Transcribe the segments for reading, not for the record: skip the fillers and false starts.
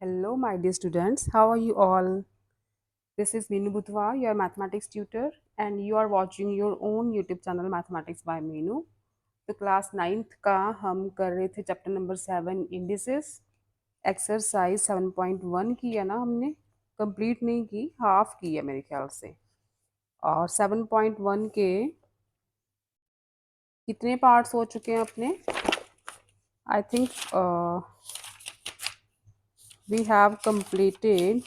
Hello, my dear students. How are you all? This is Meenu Butwa, your mathematics tutor, and you are watching your own YouTube channel Mathematics by Meenu. तो class 9th का हम कर रहे थे chapter number 7 indices exercise 7.1 की है ना हमने कंप्लीट नहीं की, हाफ की है मेरे ख्याल से। और 7.1 के कितने पार्ट्स हो चुके हैं अपने? I think we have completed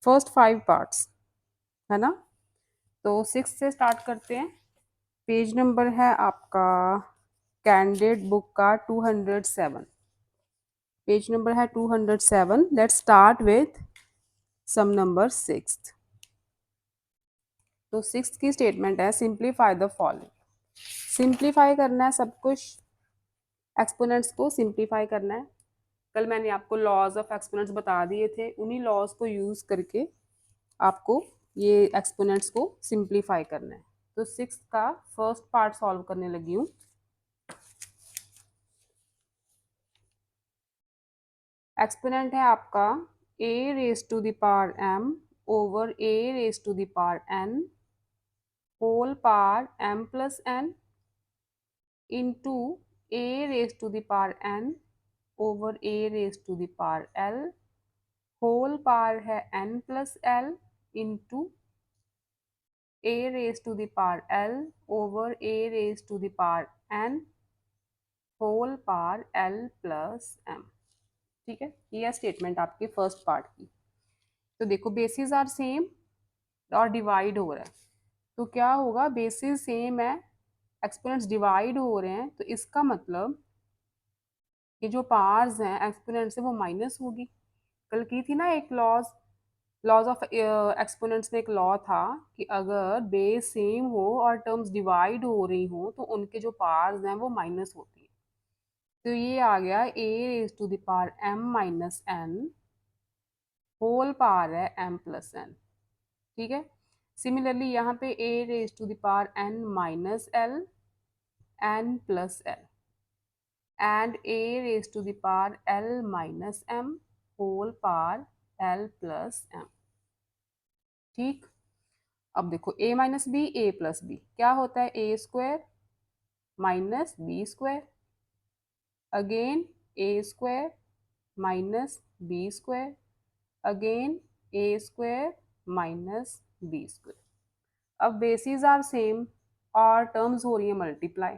first 5 parts, है ना। तो 6 से स्टार्ट करते हैं। पेज नंबर है आपका कैंडिड बुक का 207। पेज नंबर है 207। Let's start with sum number 6। तो 6 की स्टेटमेंट है सिंप्लीफाई द फॉलोइंग। सिंप्लीफाई करना है सब कुछ, एक्सपोनेंट्स को सिंप्लीफाई करना है। कल मैंने आपको लॉज ऑफ एक्सपोनेंट्स बता दिए थे, उन्हीं लॉज को यूज करके आपको ये एक्सपोनेंट्स को सिंप्लीफाई करना है। तो 6 का फर्स्ट पार्ट सॉल्व करने लगी हूँ। एक्सपोनेंट है आपका a raise to the power m over a raise to the power n whole power m plus n into a raise to the power n over a raise to the power l whole power है n plus l into a raise to the power l over a raise to the power n whole power l plus m। ठीक है, ये statement आपके first part की। तो देखो basis are same और divide हो रहा है, तो क्या होगा, बेसिस सेम है, एक्सपोनेंट्स डिवाइड हो रहे हैं, तो इसका मतलब कि जो पार्स हैं एक्सपोनेंट से वो माइनस होगी। कल की थी ना एक लॉज ऑफ एक्सपोनेंट्स में एक लॉ था कि अगर बेस सेम हो और टर्म्स डिवाइड हो रही हो तो उनके जो पार्स हैं वो माइनस होती है। तो ये आ गया a raise to the power m minus n whole power है m प्लस n। ठीक है, सिमिलरली यहाँ पे a raise to the power n minus l n plus l and a raise to the power l minus m whole power l plus m। ठीक, अब देखो a minus B a plus B क्या होता है, a square minus B square, again a square minus B square, again a square minus B square. अब basis are same और terms हो रही है मल्टीप्लाई,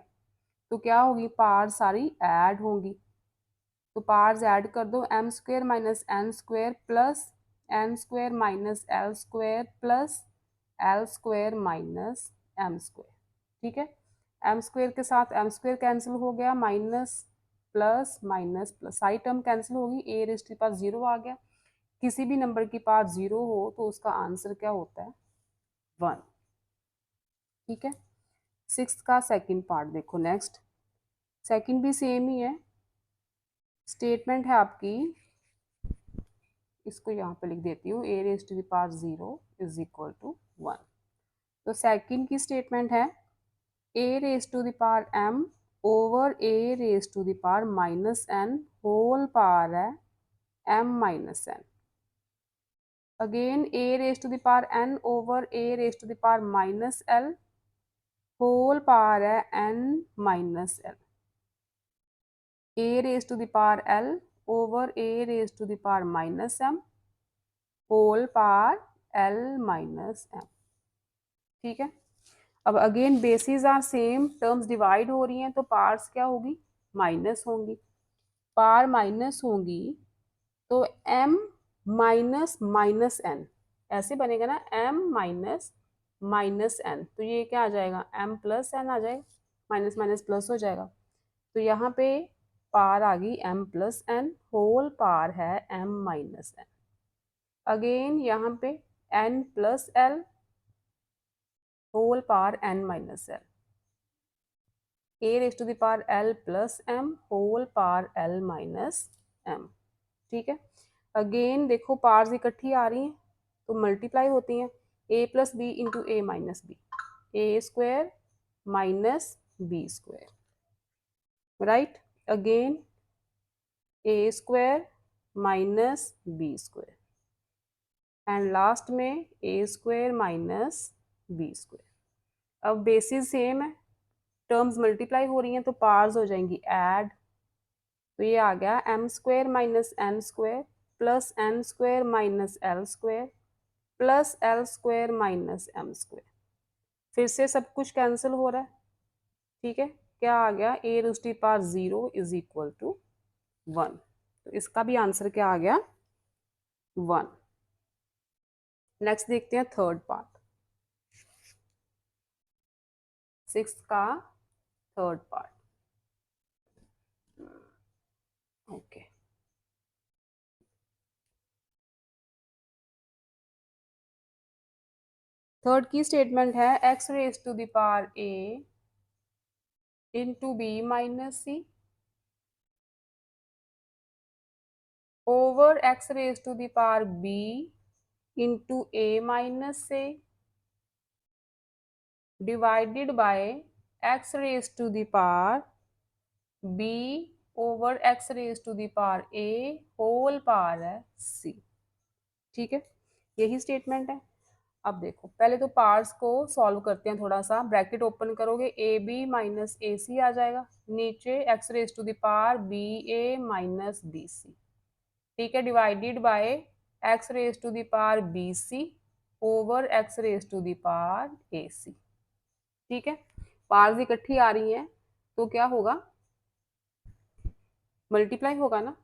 तो क्या होगी, पार्ट सारी ऐड होंगी। तो पार्ट्स ऐड कर दो, M square minus N square plus N square minus L square plus L square minus M square. ठीक है, एम स्क्वायर के साथ एम स्क्वायर कैंसिल हो गया, माइनस प्लस माइनस प्लस, सारी टर्म कैंसिल होगी, ए रेस्ट के पास जीरो आ गया। किसी भी नंबर की पार्ट जीरो हो तो उसका आंसर क्या होता है, 1। ठीक है, 6 का सेकंड पार्ट देखो नेक्स्ट। सेकंड भी सेम ही है, स्टेटमेंट है आपकी, इसको यहाँ पे लिख देती हूँ, a raise to the power 0 is equal to 1। तो सेकंड की स्टेटमेंट है a raise to the power m over a raise to the power minus n whole power है m minus n, again a raise to the power n over a raise to the power minus l whole power है n minus l, a raise to the power l over a raise to the power minus m whole power l minus m। ठीक है, अब again basis are same, terms divide हो रही हैं तो parts क्या होगी, माइनस होंगी। पार माइनस होंगी तो m माइनस माइनस n ऐसे बनेगा ना, m माइनस माइनस n, तो ये क्या आ जाएगा, m प्लस n आ जाएगा, माइनस माइनस प्लस हो जाएगा। तो यहाँ पे पार आ गई m plus n, whole power है m माइनस n, अगेन यहाँ पे n plus l whole power n minus l, a raise to the power l plus m whole power l minus m। ठीक है, अगेन देखो parse इकट्ठी आ रही हैं तो मल्टीप्लाई होती हैं, a plus B into A minus B, A square minus B square, right. Again A square minus B square, and last में A square minus B square. अब बेसिस सेम है, टर्म्स मल्टीप्लाई हो रही हैं तो parse हो जाएंगी add. तो ये आ गया M square minus N square plus N square minus L square plus L square minus M square. फिर से सब कुछ कैंसिल हो रहा है, ठीक है। क्या आ गया, A to the power 0 is equal to 1। तो इसका भी आंसर क्या आ गया, 1। नेक्स्ट देखते हैं थर्ड पार्ट, सिक्स्थ का थर्ड पार्ट। ओके, थर्ड की स्टेटमेंट है X raise to the power A into B minus C over X raise to the power B into A minus C divided by X raise to the power B over X raise to the power A whole power है C. ठीक है, यही statement है। अब देखो, पहले तो parts को सॉल्व करते हैं थोड़ा सा। ब्रैकेट ओपन करोगे, ए बी माइनस ए सी आ जाएगा, नीचे X raise to the power B A minus B C. ठीक है, divided by X raise to the power B C over X raise to the power A C. ठीक है, parse इकट्ठी आ रही हैं तो क्या होगा, मल्टीप्लाई होगा ना।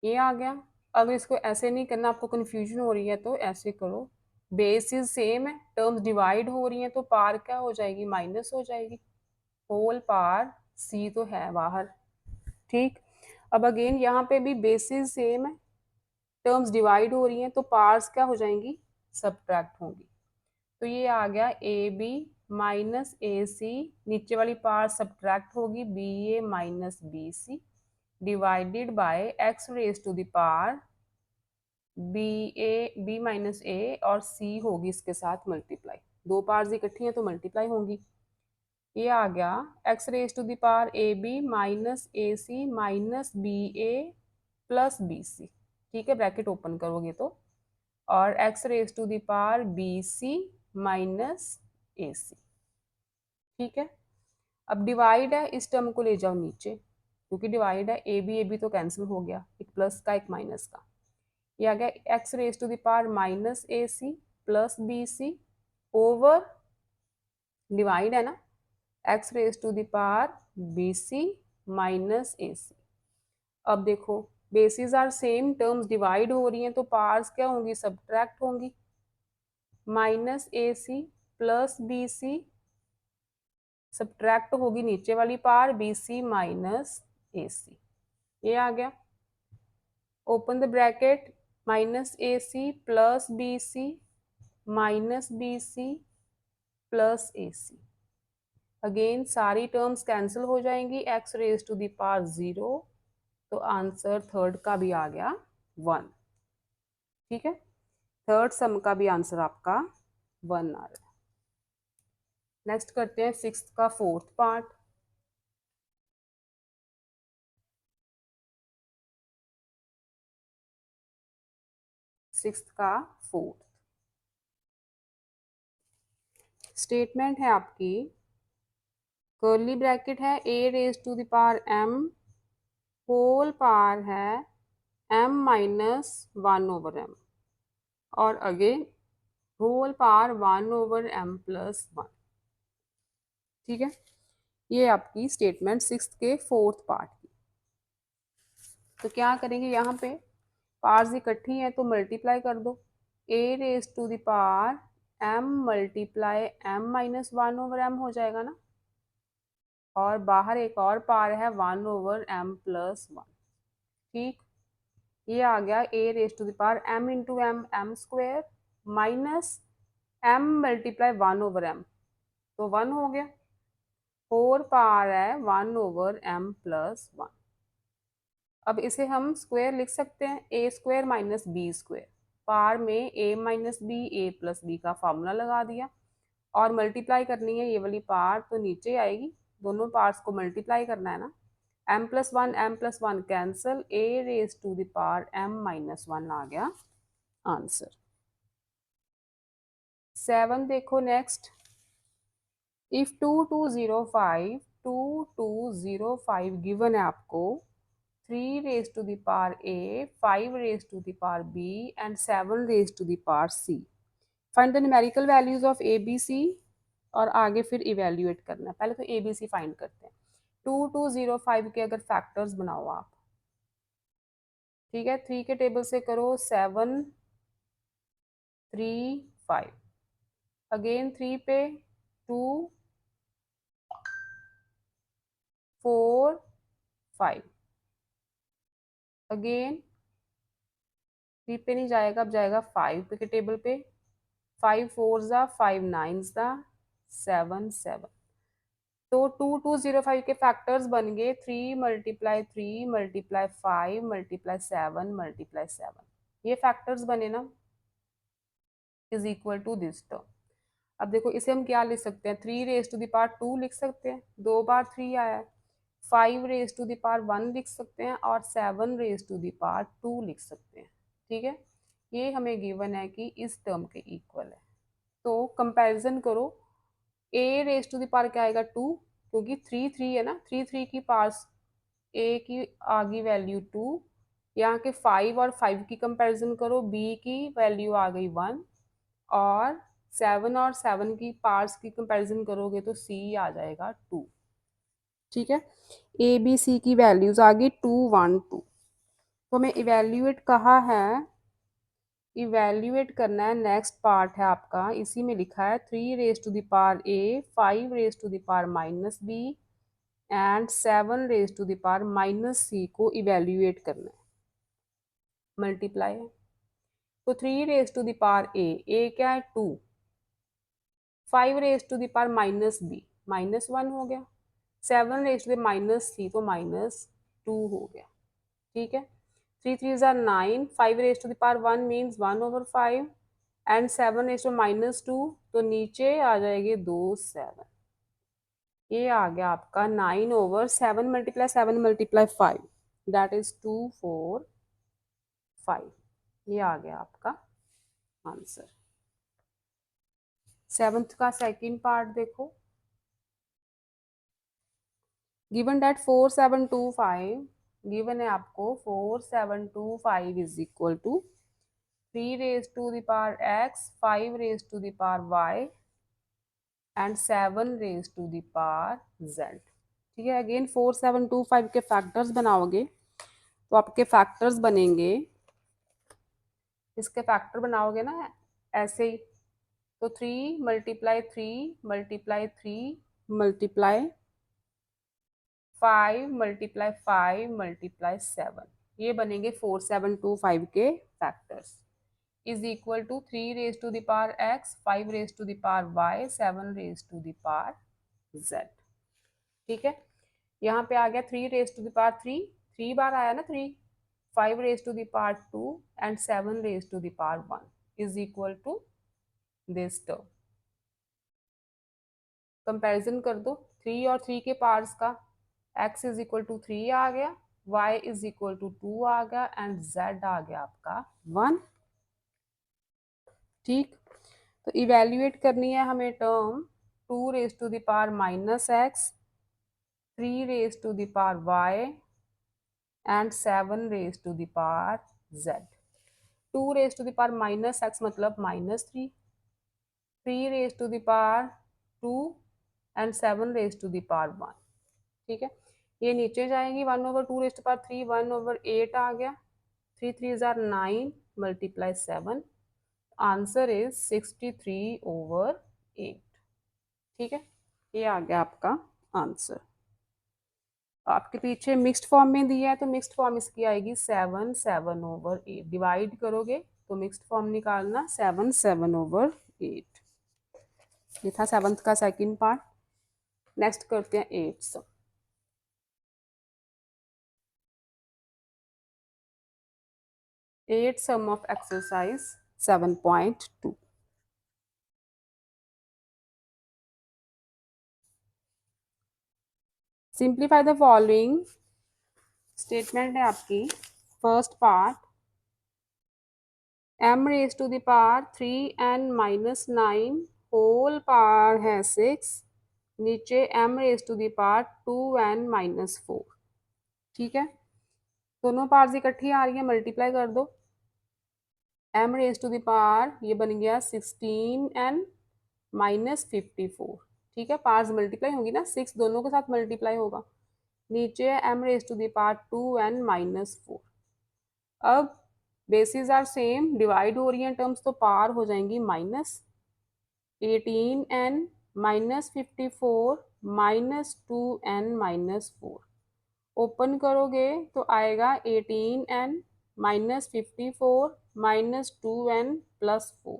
ये आ गया। अगर इसको ऐसे नहीं करना, आपको कंफ्यूजन हो रही है तो ऐसे करो, बेस इज सेम है, टर्म्स डिवाइड हो रही हैं तो पार क्या हो जाएगी, माइनस हो जाएगी। होल पार सी तो है बाहर। ठीक, अब अगेन यहाँ पे भी बेसिस सेम है, टर्म्स डिवाइड हो रही हैं तो पार्स क्या हो जाएंगी, सब्ट्रैक्ट होंगी। तो ये आ गया ए बी माइनस ए सी, नीचे वाली पार सब्ट्रैक्ट होगी B A minus B C divided by X raise to the power B minus A और सी होगी इसके साथ मल्टीप्लाई। दो पार्स इकट्ठी हैं तो मल्टीप्लाई होंगी। ये आ गया X raise to the power A B minus A C minus B A plus B C. ठीक है, ब्रैकेट ओपन करोगे तो, और X raise to the power B C minus A C. ठीक है, अब डिवाइड है, इस टर्म को ले जाओ नीचे, क्योंकि डिवाइड है, ए बी तो कैंसिल हो गया, एक प्लस का एक माइनस का। ये आ गया X raise to the power minus A C plus B C over, divide है ना, X raise to the power B C minus A C. अब देखो, basis are same, terms divide हो रही हैं तो पार्स क्या होंगी, सब्ट्रैक्ट होंगी। Minus A C plus B C subtract होगी नीचे वाली power B C minus A सी। ये आ गया, open the bracket, minus A C plus B C minus B C plus A C. Again सारी टर्म्स कैंसिल हो जाएंगी, X raise to the power 0। तो आंसर थर्ड का भी आ गया 1। ठीक है, थर्ड सम का भी आंसर आपका 1 आ रहा है। नेक्स्ट करते हैं सिक्स्थ का फोर्थ पार्ट। सिक्स्थ का फोर्थ स्टेटमेंट है आपकी, कर्ली ब्रैकेट है, A raise to the power M whole power है एम माइनस 1 ओवर एम, और again whole power 1 over M plus 1। ठीक है, ये आपकी स्टेटमेंट सिक्स्थ के फोर्थ पार्ट की। तो क्या करेंगे, यहाँ पे पार्स इकट्ठी हैं तो मल्टीप्लाई कर दो, A raise to the power M multiply M minus 1 over M हो जाएगा ना, और बाहर एक और पार है 1 ओवर एम प्लस 1। ठीक, ये आ गया A raise to the power M into M, M square minus M multiply 1 over M, तो 1 हो गया, 4 पावर है 1 ओवर एम प्लस 1। अब इसे हम स्क्वायर लिख सकते हैं, ए स्क्वायर माइनस बी स्क्वायर, पार में ए minus B A plus B का फॉर्मूला लगा दिया, और मल्टीप्लाई करनी है ये वाली पार तो नीचे आएगी, दोनों पार्ट्स को मल्टीप्लाई करना है ना। m+1 cancel, a raise to the power m-1 आ गया आंसर। 7 देखो नेक्स्ट, इफ 2205 गिवन है आपको 3 raise to the power a, 5 raise to the power b and 7 raise to the power c। Find the numerical values of A B C, और आगे फिर evaluate करना है। पहले तो ए बी सी फाइंड करते हैं। 2205 के अगर फैक्टर्स बनाओ आप, ठीक है, 3 के टेबल से करो 7 3 5, अगेन 3 पे 2 4 5, अगेन 3 पे नहीं जाएगा, अब जाएगा 5 पे के टेबल पे, 5 4 ज़ा 5 9 ज़ा 7 7। तो 2205 के फैक्टर्स बन गए 3 मल्टीप्लाई 3 मल्टीप्लाई 5 मल्टीप्लाई 7 मल्टीप्लाई 7। ये फैक्टर्स बने ना, is equal to this term. अब देखो इसे हम क्या लिख सकते हैं, 3 रेज टू द पावर 2 लिख सकते हैं, 2 बार 3 आया है। 5 रेज टू द पावर 1 लिख सकते हैं, और 7 रेज टू द पावर 2 लिख सकते हैं। ठीक है, ये हमें गिवन है कि इस टर्म के इक्वल है। तो कंपैरिजन करो, a raise to the power क्या आएगा 2, क्योंकि 3 3 है ना, 3 3 की पार्स a की आ गई वैल्यू 2, यहाँ के 5 और 5 की कंपैरिजन करो, b की वैल्यू आ गई 1, और 7 और 7 की पार्ट्स की कंपैरिजन करोगे तो c आ जाएगा 2। ठीक है, ए बी सी की वैल्यूज आ गई 2 1 2। तो हमें इवेल्युएट कहा है, इवेल्युएट करना है, नेक्स्ट पार्ट है आपका, इसी में लिखा है 3 raise to the power a, 5 raise to the power minus b and 7 raise to the power minus c को इवेल्युएट करना है, मल्टीप्लाई है। तो 3 raise to the power a क्या है 2, 5 raise to the power minus b -1 हो गया, 7 raise to the minus c तो -2 हो गया। ठीक है, 3 3 ज़ा 9, 5 raise to the power 1 means 1/5 and 7 raise to -2, तो नीचे आ जाएगी 2 7। ये आ गया आपका 9/7 मल्टीप्लाई 7 मल्टीप्लाई 5, दैट इज 2 4 5। ये आ गया आपका आंसर। 7th का सेकंड पार्ट देखो, गिवन डेट 4725, गिवन है आपको 4725 is equal to 3 raise to the power x, 5 raise to the power y and 7 raise to the power z। ठीक है, अगेन 4725 के फैक्टर्स बनाओगे तो आपके फैक्टर्स बनेंगे, इसके फैक्टर बनाओगे ना ऐसे ही, तो 3 multiply 3 multiply 3 multiply 5 multiply 5 multiply 7, ये बनेंगे 4725 के factors, is equal to 3 raise to the power x, 5 raise to the power y, 7 raise to the power z। ठीक है, यहाँ पे आ गया 3 रेज टू द पावर 3, 3 बार आया ना 3, 5 raise to the power 2 and 7 raise to the power 1 is equal to this term. Comparison कर दो 3 और 3 के पार्ट्स का, x इज इक्वल टू 3 आ गया, y इज इक्वल टू 2 आ गया एंड z आ गया आपका 1। ठीक, तो इवेल्युएट करनी है हमें term 2 raise to the power minus X, 3 raise to the power y and 7 raise to the power z। 2 raise to the power minus X मतलब -3, 3 raise to the power 2 and 7 raise to the power 1। ठीक है, ये नीचे जाएंगी, 1/2 raise to power 3 1/8 आ गया, 3 3 ज़ार 9 multiply 7, answer is 63/8। ठीक है, ये आ गया आपका आंसर। आपके पीछे मिक्स्ड फॉर्म में दिया है, तो मिक्स्ड फॉर्म इसकी आएगी 7 7/8, डिवाइड करोगे तो मिक्स्ड फॉर्म निकालना 7 7/8। ये था 7th का सेकंड पार्ट। नेक्स्ट करते हैं 8th। 8th sum of exercise 7.2। Simplify the following statement है आपकी first part, m raise to the power 3n-9 whole power है 6, नीचे m raise to the power 2n-4। ठीक है, दोनों पार्ट्स इकट्ठी आ रही है, मल्टीप्लाई कर दो। m raise to the power ये बन गया 16n-54। ठीक है, पार्ट्स मल्टीप्लाई होगी ना, 6 दोनों के साथ मल्टीप्लाई होगा। नीचे m raise to the power 2n-4। अब बेसिस आर सेम, डिवाइड हो रही हैं टर्म्स तो पार हो जाएंगी माइनस। 18n-54 ओपन करोगे तो आएगा 18n-54 -2n+4।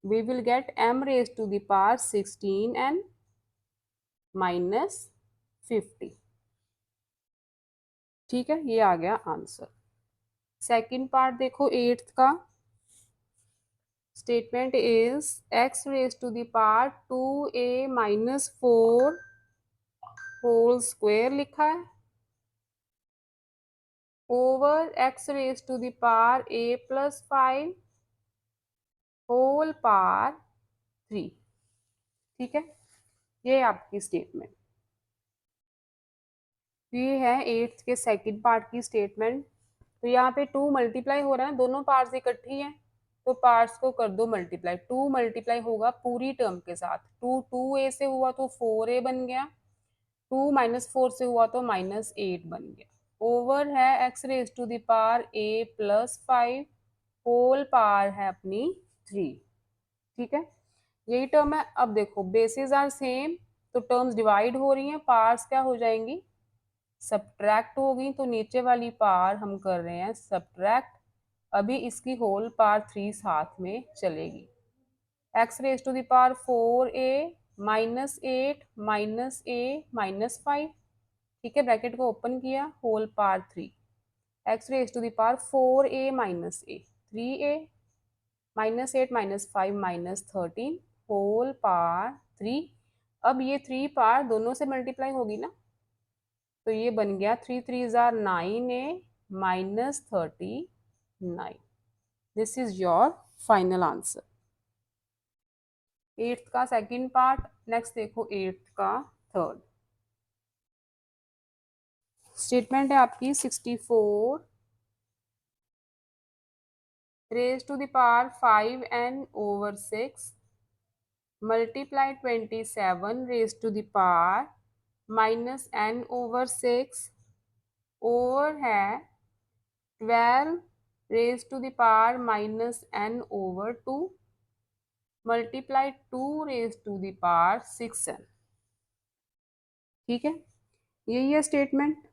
We will get m raise to the power 16n-50। ठीक है, ये आ गया आंसर। सेकंड पार्ट देखो एट्थ का, statement is x raise to the power 2a-4 whole square लिखा है over x raise to the power a+5 whole power 3। ठीक है, ये आपकी स्टेटमेंट। ये है एट्थ के सेकंड पार्ट की स्टेटमेंट। तो यहाँ पे 2 मल्टीप्लाई हो रहा है, दोनों पार्ट्स इकट्ठी हैं, तो पार्ट्स को कर दो मल्टीप्लाई। 2 मल्टीप्लाई होगा पूरी टर्म के साथ। 2 से हुआ तो 4a बन गया, 2 - 4 से हुआ तो -8 बन गया। ओवर है x raise to the power a+5 whole power है अपनी 3। ठीक है, यही टर्म है। अब देखो बेसिस आर सेम, तो टर्म्स डिवाइड हो रही हैं, पार्ट्स क्या हो जाएंगी, सब्ट्रैक्ट होगी। तो नीचे वाली पावर हम कर रहे हैं सब्ट्रैक्ट, अभी इसकी होल पावर 3 साथ में चलेगी। x raise to the power 4a -8 -a -5। ठीक है, ब्रैकेट को ओपन किया, whole power 3, x raise to the power 4a -a 3a -8 -5 -13 whole power 3। अब ये 3 पावर दोनों से मल्टीप्लाई होगी ना, तो ये बन गया 3 3 जार 9a -39। This is your final answer. Eighth का सेकंड पार्ट। नेक्स्ट देखो एट्थ का थर्ड। स्टेटमेंट है आपकी 64 raise to the power 5n/6 multiply 27 raise to the power -n/6 over है 12 raise to the power -n/2 multiply 2 raise to the power 6n। ठीक है, यही है स्टेटमेंट।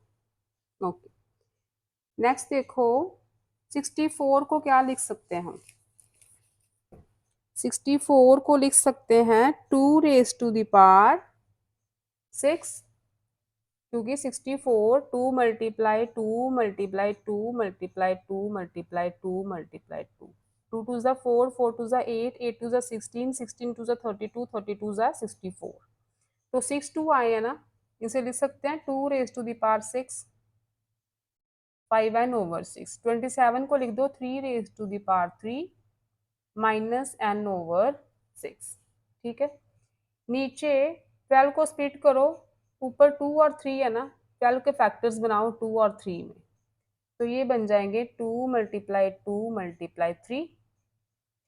ओके, नेक्स्ट देखो 64 को क्या लिख सकते हैं हम। 64 को लिख सकते हैं 2 रेज टू द पावर 6, क्योंकि 64 2 multiply 2 multiply 2 multiply 2 multiply 2 multiply 2, 2 2 ज़ा 4, 4 2 ज़ा 8, 8 2 ज़ा 16, 16 2 ज़ा 32, 32 ज़ा 64। तो 6 2 आए हैं ना, इसे लिख सकते हैं 2 raise to the power 6 5n/6। 27 को लिख दो 3 raise to the power 3 -n/6। ठीक है, नीचे 12 को स्प्लिट करो, ऊपर 2 और 3 है ना, 12 के फैक्टर्स बनाओ 2 और 3 में, तो ये बन जाएंगे 2 × 2 × 3।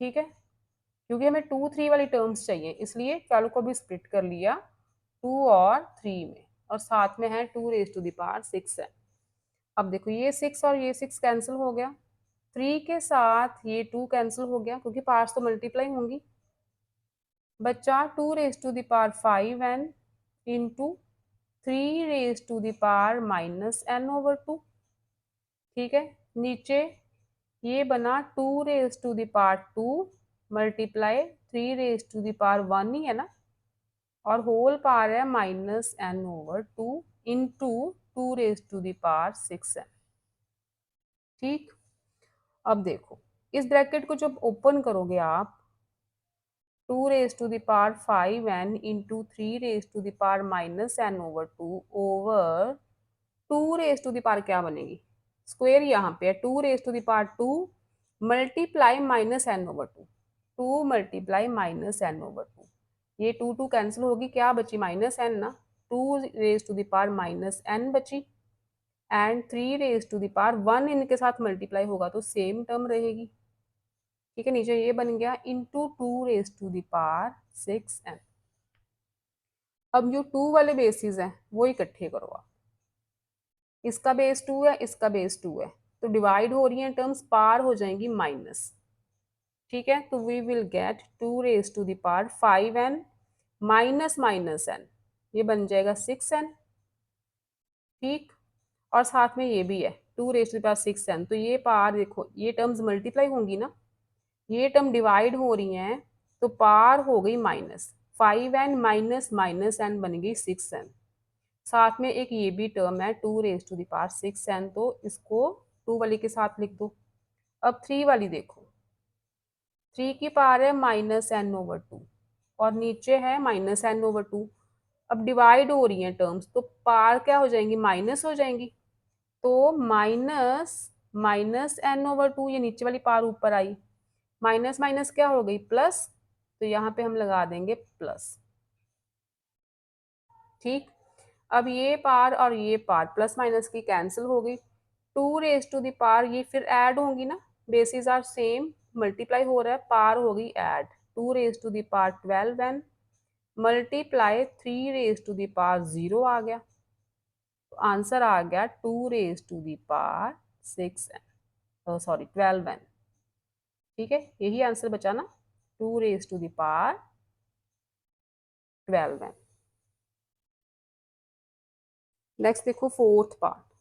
ठीक है, क्योंकि हमें 2 3 वाली टर्म्स चाहिए, इसलिए 12 को भी स्प्लिट कर लिया 2 और 3 में, और साथ में है 2 रेज टू द पावर 6 है। अब देखो ये 6 और ये 6 कैंसिल हो गया, 3 के साथ ये 2 कैंसिल हो गया, क्योंकि पार्ट्स तो मल्टीप्लाई होंगी। बच्चा 2 raise to the power 5n into 3 raise to the power -n/2। ठीक है, नीचे ये बना 2 raise to the power 2 multiply 3 raise to the power 1 ही है ना, और होल पावर है -n/2 into 2 raise to the power 6n। ठीक, अब देखो इस ब्रैकेट को जब ओपन करोगे आप, 2 raise to the power 5n into 3 raise to the power -n/2 over two raise to the power क्या बनेगी, स्क्वायर यहाँ पे है, two raise to the power two multiply minus N over two, two multiply minus N over two, ये two two cancel होगी, क्या बची minus N ना, two raise to the power minus N बची, and three raise to the power one इनके साथ multiply होगा तो सेम टर्म रहेगी। ठीक है, नीचे ये बन गया into two raise to the power six N. अब जो टू वाले बेसिस हैं वो इकट्ठे करो आप, इसका बेस टू है, इसका बेस टू है, तो डिवाइड हो रही हैं टर्म्स, पार हो जाएंगी माइनस। ठीक है, तो we will get two raise to the power five N minus minus N, ये बन जाएगा सिक्स एन। ठीक, और साथ में ये भी है two raise to the power six N, तो ये पार देखो ये टर्म्स मल्टीप्लाई होंगी ना, ये टर्म डिवाइड हो रही हैं तो पार हो गई minus, five N minus minus N बन गई सिक्स एन। साथ में एक ये भी टर्म है two raise to the power six N, तो इसको टू वाली के साथ लिख दो। अब थ्री वाली देखो, थ्री की पावर है माइनस एन ओवर टू और नीचे है माइनस एन ओवर टू। अब डिवाइड हो रही हैं टर्म्स तो पार क्या हो जाएंगी, माइनस हो जाएंगी, तो minus minus N over two, ये नीचे वाली पार ऊपर आई, माइनस माइनस क्या हो गई प्लस, तो यहाँ पे हम लगा देंगे प्लस। ठीक, अब ये पार और ये पार प्लस माइनस की कैंसिल हो गई, टू रेज टू द पार ये फिर ऐड होंगी ना, बेसिस आर सेम, मल्टीप्लाई हो रहा है, पार हो गई add, two raise to the power twelve N multiply three raise to the power zero आ गया, तो आंसर आ गया two raise to the power six N, sorry twelve N. ठीक है, यही आंसर बचा ना, two raise to the power twelve N. Next देखो फोर्थ पार्ट,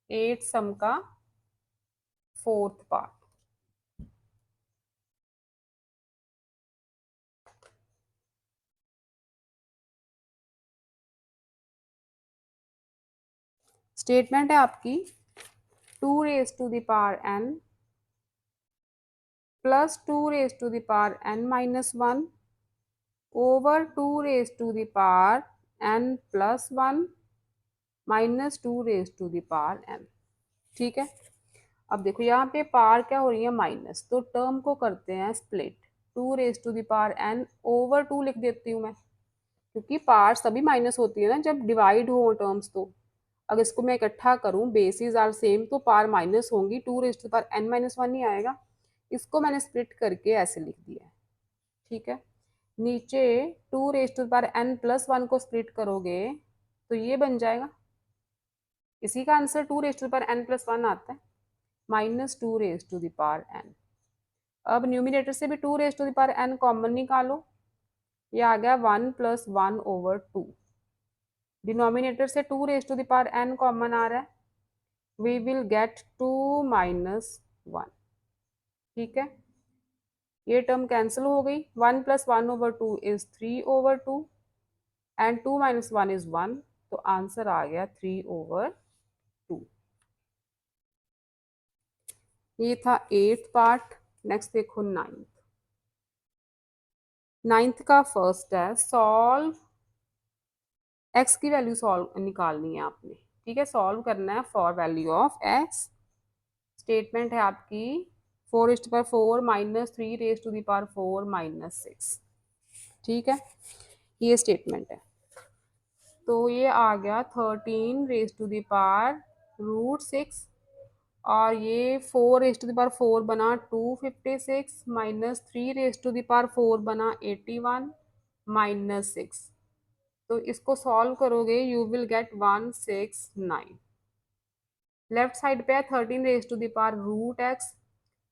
एट सम का फोर्थ पार्ट। स्टेटमेंट है आपकी two raise to the power N plus two raise to the power N minus one over two raise to the power N plus one minus two raise to the power N. ठीक है, अब देखो यहाँ पे power क्या हो रही है माइनस, तो टर्म को करते हैं split, two raise to the power N over two लिख देती हूँ मैं, क्योंकि पावर सभी माइनस होती है ना जब डिवाइड हो टर्म्स, तो अगर इसको मैं इकट्ठा करूं बेसिस आर सेम तो पावर माइनस होंगी, two raise to power N minus one ही आएगा, इसको मैंने स्प्लिट करके ऐसे लिख दिया है। ठीक है, नीचे two raise to power N plus one को स्प्लिट करोगे तो ये बन जाएगा, इसी का answer two raise to power N plus one आता है, minus two raise to the power N. अब न्यूमिनेटर से भी two raise to the power N common निकालो, ये आ गया one plus one over two, denominator से two raise to the power N common आ रहा है, we will get two minus one. ठीक है, ये टर्म कैंसिल हो गई, one plus one over two is three over two and two minus one is one, तो आंसर आ गया थ्री ओवर टू। ये था एट्थ पार्ट। नेक्स्ट देखो नाइन्थ, नाइन्थ का फर्स्ट है सॉल्व, एक्स की वैल्यू सॉल्व निकालनी है आपने। ठीक है, सॉल्व करना है for value of X. Statement है आपकी four raise to power four minus three raise to the power four minus six. ठीक है, ये स्टेटमेंट है, तो ये आ गया thirteen raise to the power root six, और ये four raise to the power four बना two fifty six minus three raise to the power four बना एटी वन माइनस सिक्स, तो इसको सॉल्व करोगे you will get one six nine. Left side पे है thirteen raise to the power root x,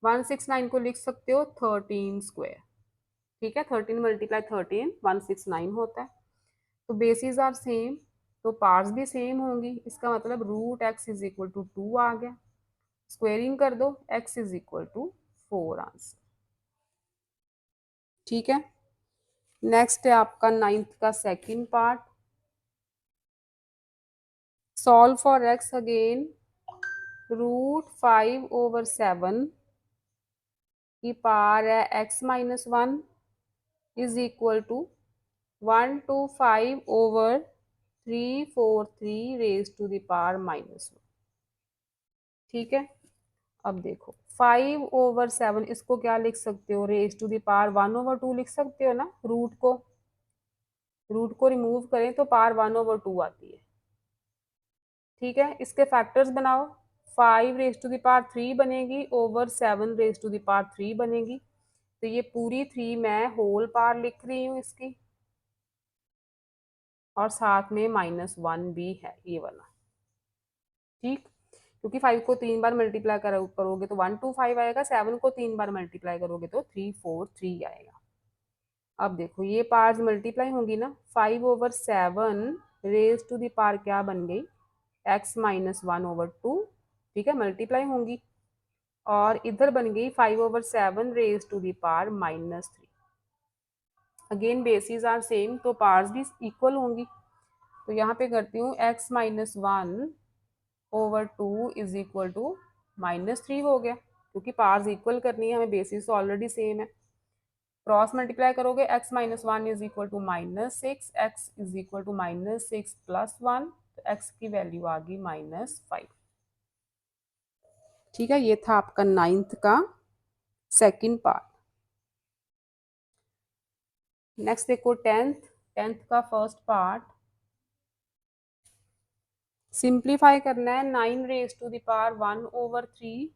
one six nine को लिख सकते हो थर्टीन स्क्वायर। ठीक है, thirteen multiply thirteen one six nine होता है, तो बेसिस आर सेम तो पार्ट्स भी सेम होंगी, इसका मतलब root X is equal to two आ गया, स्क्वेयरिंग कर दो X is equal to four answer. ठीक है, नेक्स्ट है आपका नाइन्थ का second part, solve for X again, root five over seven की पावर है X minus one is equal to one two five over 343 raise to the power -1। ठीक है, अब देखो 5/7 इसको क्या लिख सकते हो, रेज टू द पावर 1/2 लिख सकते हो ना। रूट को रिमूव करें तो पावर 1/2 आती है। ठीक है, इसके फैक्टर्स बनाओ। 5 रेज टू द पावर 3 बनेगी over 7 raise to the power 3 बनेगी। तो ये पूरी 3 मैं होल पावर लिख रही हूँ इसकी, और साथ में -1 भी है ये वाला। ठीक, क्योंकि 5 को 3 बार मल्टीप्लाई करोगे तो 125 आएगा, 7 को 3 बार मल्टीप्लाई करोगे तो 343 आएगा। अब देखो ये पार्स मल्टीप्लाई होंगी ना, 5/7 रेज टू द पावर क्या बन गई, x-1/2। ठीक है, मल्टीप्लाई होंगी, और इधर बन गई 5/7 raise to the power -3। Again basis are same तो पार्स भी इक्वल होंगी। तो यहाँ पे करती हूँ x-1/2 इज इक्वल टू -3 हो गया, क्योंकि पार्स इक्वल करनी है हमें, बेसिस तो ऑलरेडी सेम है। क्रॉस मल्टीप्लाई करोगे x-1 is equal to -6, x is equal to -6 + 1, तो x की वैल्यू आ गई -5। ठीक है, ये था आपका 9th का सेकंड पार्ट। नेक्स्ट देखो 10th का फर्स्ट पार्ट। सिंप्लीफाई करना है 9 raise to the power 1/3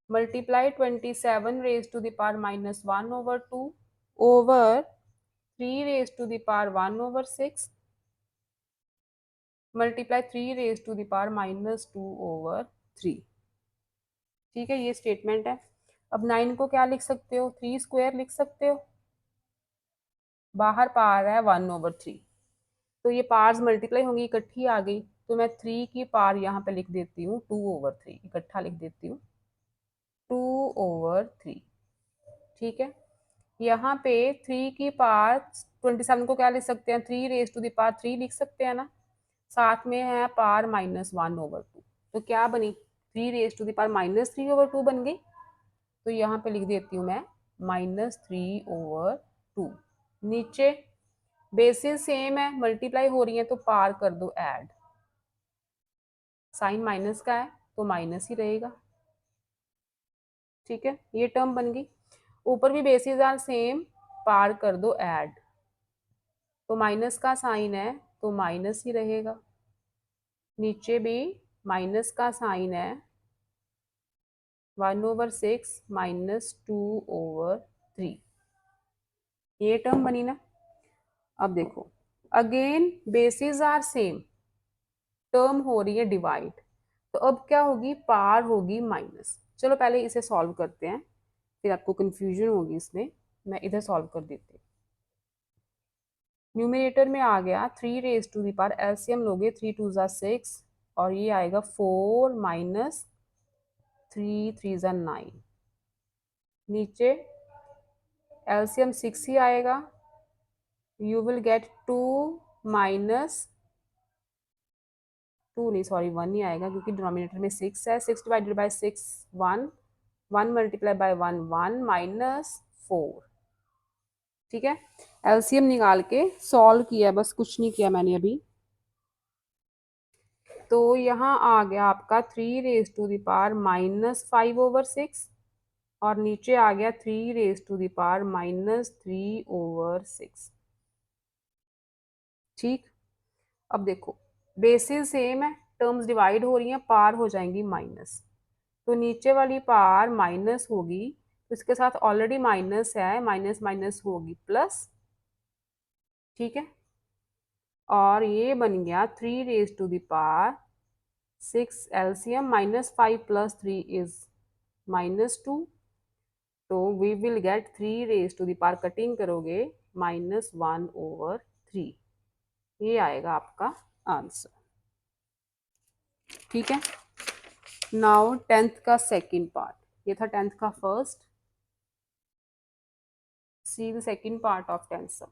multiply 27 raise to the power -1/2 over 3 raise to the power 1/6 multiply 3 raise to the power -2/3। ठीक है, ये स्टेटमेंट है। अब 9 को क्या लिख सकते हो, 3 स्क्वायर लिख सकते हो, बाहर पावर है 1/3, तो ये पार्स मल्टीप्लाई होंगी, इकट्ठी आ गई, तो मैं 3 की पावर यहाँ पे लिख देती हूँ 2/3, इकट्ठा लिख देती हूँ 2/3। ठीक है, यहाँ पे 3 की पावर 27 को क्या लिख सकते हैं, 3 रेज टू द पावर 3 लिख सकते हैं ना, साथ में है पावर -1/2, तो क्या बनी, 3 रेज टू द पावर -3/2 बन गई। तो यहाँ पे लिख देती हूँ मैं -3/2। नीचे बेसिस सेम है, मल्टीप्लाई हो रही है तो पार कर दो ऐड, साइन माइनस का है तो माइनस ही रहेगा। ठीक है, ये टर्म बन गई। ऊपर भी बेसिस आर सेम, पार कर दो ऐड, तो माइनस का साइन है तो माइनस ही रहेगा। नीचे भी माइनस का साइन है, 1/6 -2/3, ये टर्म बनी ना। अब देखो again basis are same, term हो रही है डिवाइड, तो अब क्या होगी, पार होगी माइनस। चलो पहले इसे सॉल्व करते हैं, फिर आपको कंफ्यूजन होगी इसमें। मैं इधर सॉल्व कर देती हूँ। न्यूमिनेटर में आ गया 3 raise to the power, LCM लोगे 3 2 ज़ा 6, और ये आएगा 4 -3 3 ज़ा 9। नीचे एलसीएम 6 ही आएगा, यू विल गेट 2 नहीं सॉरी 1 ही आएगा, क्योंकि डिनोमिनेटर में 6 है। 6 डिवाइडेड बाय 6 1, 1 मल्टीप्लाई बाय 1 1 -4। ठीक है, एलसीएम निकाल के सॉल्व किया, बस कुछ नहीं किया मैंने अभी। तो यहाँ आ गया आपका 3 रेज टू द पावर -5/6, और नीचे आ गया 3 रेज टू द पावर -3/6। ठीक, अब देखो बेसिस सेम है, टर्म्स डिवाइड हो रही हैं, पार हो जाएंगी माइनस, तो नीचे वाली पार माइनस होगी, तो इसके साथ ऑलरेडी माइनस है, माइनस माइनस होगी प्लस। ठीक है, और ये बन गया 3 raise to the power 6, LCM -5 + 3 is -2, तो we will get 3 raise to the power, cutting करोगे -1/3, ये आएगा आपका आंसर। ठीक है, नाउ 10th का सेकंड पार्ट, ये था 10th का first. See the second part of 10th sum.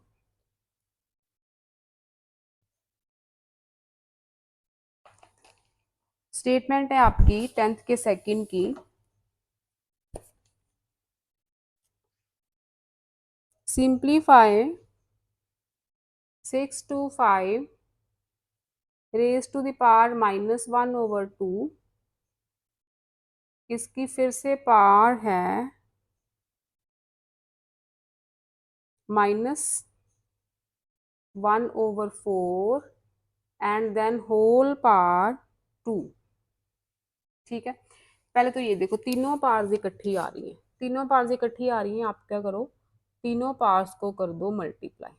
Statement है आपकी 10th के सेकंड की, simplify 6 to 5 raise to the power -1/2, इसकी फिर से पावर है -1/4 एंड देन होल पावर 2। ठीक है, पहले तो ये देखो तीनों पार्ट्स इकट्ठी आ रही हैं, तीनों पार्ट्स इकट्ठी आ रही हैं, आप क्या करो तीनों पार्ट्स को कर दो multiply,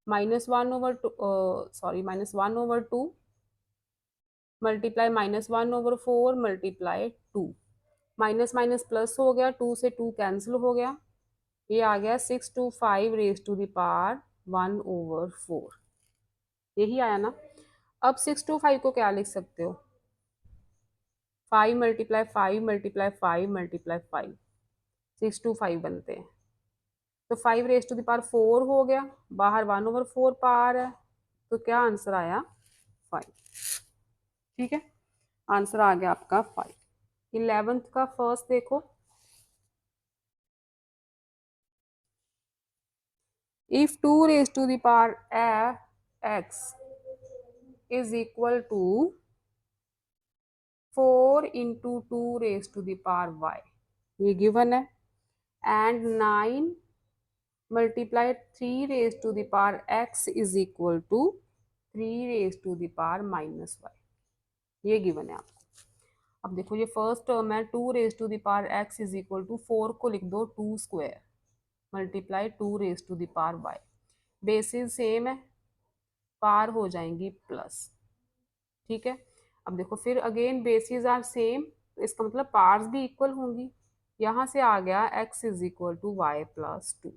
-1/2 sorry -1/2 multiply -1/4 multiply 2, minus minus plus हो गया, 2 से 2 कैंसिल हो गया, ये आ गया 625 रेज टू द पावर 1/4, यही आया ना। अब 625 को क्या लिख सकते हो, 5 मल्टीप्लाई 5 मल्टीप्लाई 5 मल्टीप्लाई 5, 625 बनते हैं। तो 5 रेज टू द पावर 4 हो गया, बाहर 1/4 पावर है, तो क्या आंसर आया 5। ठीक है, आंसर आ गया आपका 5। 11th का फर्स्ट देखो, if 2 raised to the power x is equal to 4 into 2 raised to the power y, ये गिवन है, and 9 multiply 3 raised to the power x is equal to 3 raised to the power -y, ये given है आपको। अब देखो ये first term है, 2 raised to the power x is equal to 4 को लिख दो 2 square multiply 2 raised to the power y, basis same है, पार हो जाएंगी प्लस। ठीक है, अब देखो फिर अगेन बेसिस आर सेम, तो इसका मतलब पार्स भी इक्वल होंगी, यहाँ से आ गया x is equal to y plus 2।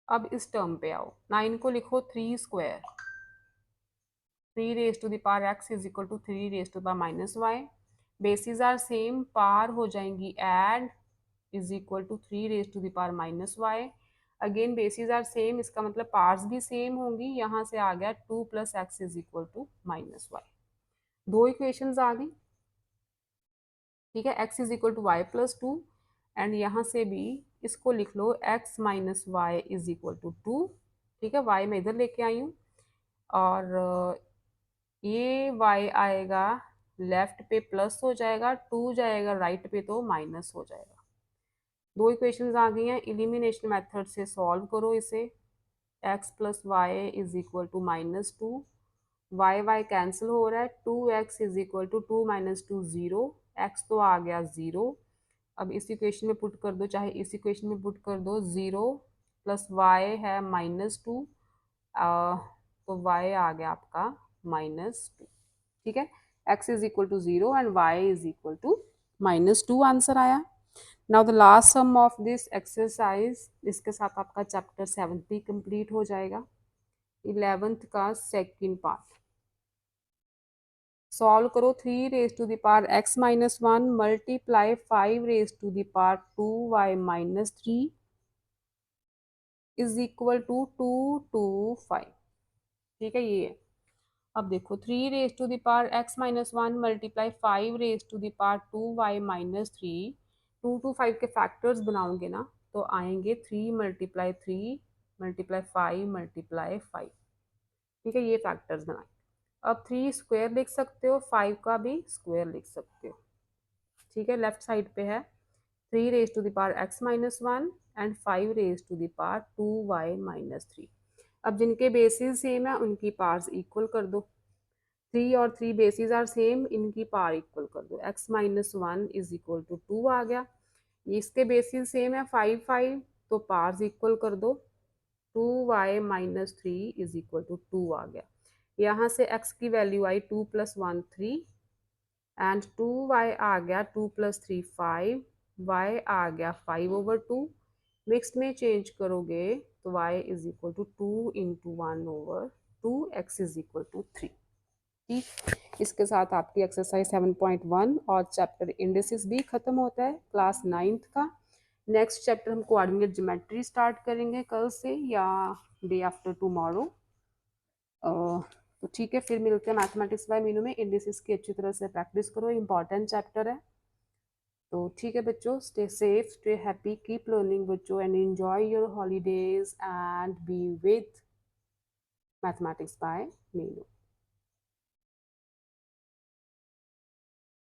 अब इस टर्म पे आओ, 9 को लिखो 3 square, 3 raise to the power x is equal to 3 raise to the power -y, basis are same, powers हो जाएंगी, add is equal to 3 raise to the power -y, again basis are same, इसका मतलब parts भी same होंगी, यहाँ से आ गया 2 + x is equal to -y, दो इक्वेशंस आ गई। ठीक है, x is equal to y plus 2, and यहाँ से भी इसको लिख लो x minus y is equal to 2। ठीक है, y मैं इधर लेके आई हूँ, और ये y आएगा लेफ्ट पे प्लस हो जाएगा, 2 जाएगा राइट पे तो माइनस हो जाएगा। दो इक्वेशंस आ गई हैं, एलिमिनेशन मेथड से सॉल्व करो इसे, x plus y is equal to -2, y y cancel हो रहा है, 2x is equal to 2 - 2 0, x तो आ गया 0। अब इस इक्वेशन में पुट कर दो, चाहे इस इक्वेशन में पुट कर दो, 0 प्लस वाई है -2, तो y आ गया आपका -2। ठीक है, x is equal to 0 and y is equal to -2 answer आया। Now the last sum of this exercise, इसके साथ आपका चैप्टर 7 भी कंप्लीट हो जाएगा। 11th का सेकंड पार्ट सॉल्व करो, 3 raise to the power x minus 1 multiply 5 raise to the power 2y minus 3 is equal to 225। ठीक है, ये है। अब देखो 3 raise to the power x minus 1 multiply 5 raise to the power 2y minus 3, 225 के factors बनाओगे ना तो आएंगे 3 मल्टीप्लाई 3 मल्टीप्लाई 5 मल्टीप्लाई 5। ठीक है, ये फैक्टर्स बनाए। अब 3 स्क्वायर लिख सकते हो, 5 का भी स्क्वायर लिख सकते हो। ठीक है, लेफ्ट साइड पे है 3 raise to the power x minus 1 and 5 raise to the power 2y minus 3। अब जिनके बेसिस सेम है उनकी पार्स इक्वल कर दो, 3 और 3 बेसिस आर सेम, इनकी पार इक्वल कर दो, x minus 1 is equal to 2 आ गया, इसके बेसिस सेम है 5 5, तो पार्स इक्वल कर दो, 2y minus 3 is equal to 2 आ गया। यहाँ से x की वैल्यू आई 2 + 1 3 एंड 2y आ गया 2 + 3 5, y आ गया 5/2, मिक्स्ड में चेंज करोगे तो y is equal to 2 × 1/2, x is equal to 3। ठीक, इसके साथ आपकी एक्सरसाइज 7.1 और चैप्टर इंडिसेस भी खत्म होता है क्लास 9th का। नेक्स्ट चैप्टर हम कोऑर्डिनेट ज्योमेट्री स्टार्ट करेंगे कल से या डे आफ्टर टुमारो। तो ठीक है, फिर मिलते हैं मैथमेटिक्स बाय मीनू में। इंडिसेस की अच्छी तरह से प्रैक्टिस करो, इंपॉर्टेंट चैप्टर है। तो ठीक है बच्चों, stay safe, stay happy, keep learning बच्चों, and enjoy your holidays and be with mathematics by Meenu.